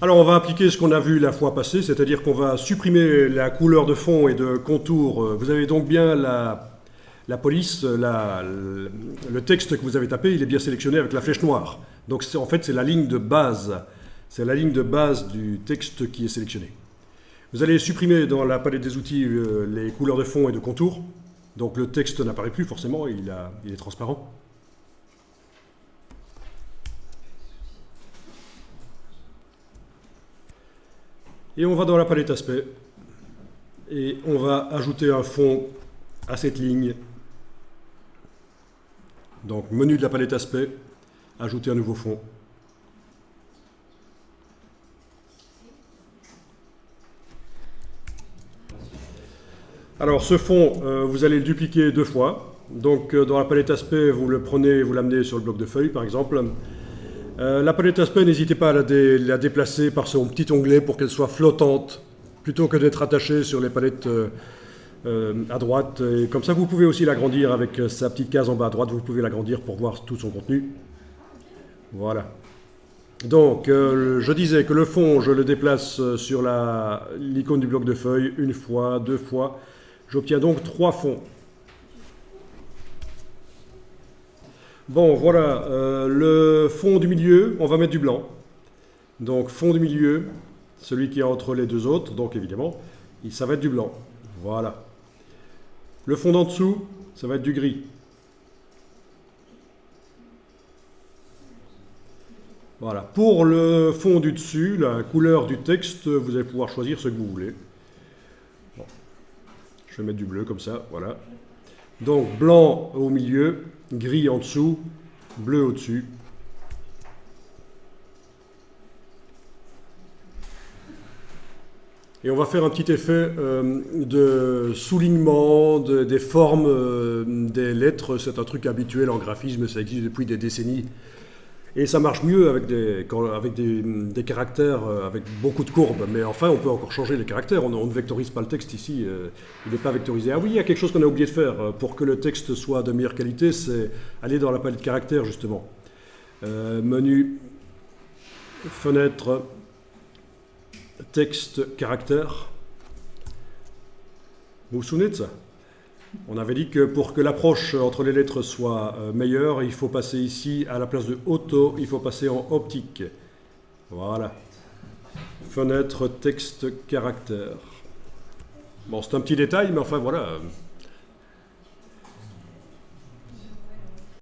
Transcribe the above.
Alors on va appliquer ce qu'on a vu la fois passée, c'est-à-dire qu'on va supprimer la couleur de fond et de contour. Vous avez donc bien la police, le texte que vous avez tapé, il est bien sélectionné avec la flèche noire. Donc en fait c'est la ligne de base. C'est la ligne de base du texte qui est sélectionné. Vous allez supprimer dans la palette des outils les couleurs de fond et de contour. Donc le texte n'apparaît plus forcément, il est transparent. Et on va dans la palette aspect et on va ajouter un fond à cette ligne. Donc menu de la palette aspect, ajouter un nouveau fond. Alors ce fond, vous allez le dupliquer 2 fois. Donc dans la palette aspect, vous le prenez, vous l'amenez sur le bloc de feuilles par exemple. La palette aspect, n'hésitez pas à la déplacer par son petit onglet pour qu'elle soit flottante, plutôt que d'être attachée sur les palettes à droite. Et comme ça, vous pouvez aussi l'agrandir avec sa petite case en bas à droite, vous pouvez l'agrandir pour voir tout son contenu. Voilà. Donc, je disais que le fond, je le déplace sur l'icône du bloc de feuilles, 1 fois, 2 fois. J'obtiens donc 3 fonds. Bon, voilà, le fond du milieu, on va mettre du blanc. Donc, fond du milieu, celui qui est entre les deux autres, donc évidemment, ça va être du blanc. Voilà. Le fond d'en dessous, ça va être du gris. Voilà. Pour le fond du dessus, la couleur du texte, vous allez pouvoir choisir ce que vous voulez. Bon. Je vais mettre du bleu comme ça, voilà. Donc, blanc au milieu, gris en dessous, bleu au-dessus. Et on va faire un petit effet de soulignement des formes des lettres. C'est un truc habituel en graphisme, ça existe depuis des décennies. Et ça marche mieux avec des caractères avec beaucoup de courbes. Mais enfin, on peut encore changer les caractères. On ne vectorise pas le texte ici. Il n'est pas vectorisé. Ah oui, il y a quelque chose qu'on a oublié de faire. Pour que le texte soit de meilleure qualité, c'est aller dans la palette caractères, justement. Menu, fenêtre, texte, caractères. Vous vous souvenez de ça? On avait dit que pour que l'approche entre les lettres soit meilleure, il faut passer ici, à la place de auto, il faut passer en optique. Voilà. Fenêtre, texte, caractère. Bon, c'est un petit détail, mais enfin voilà.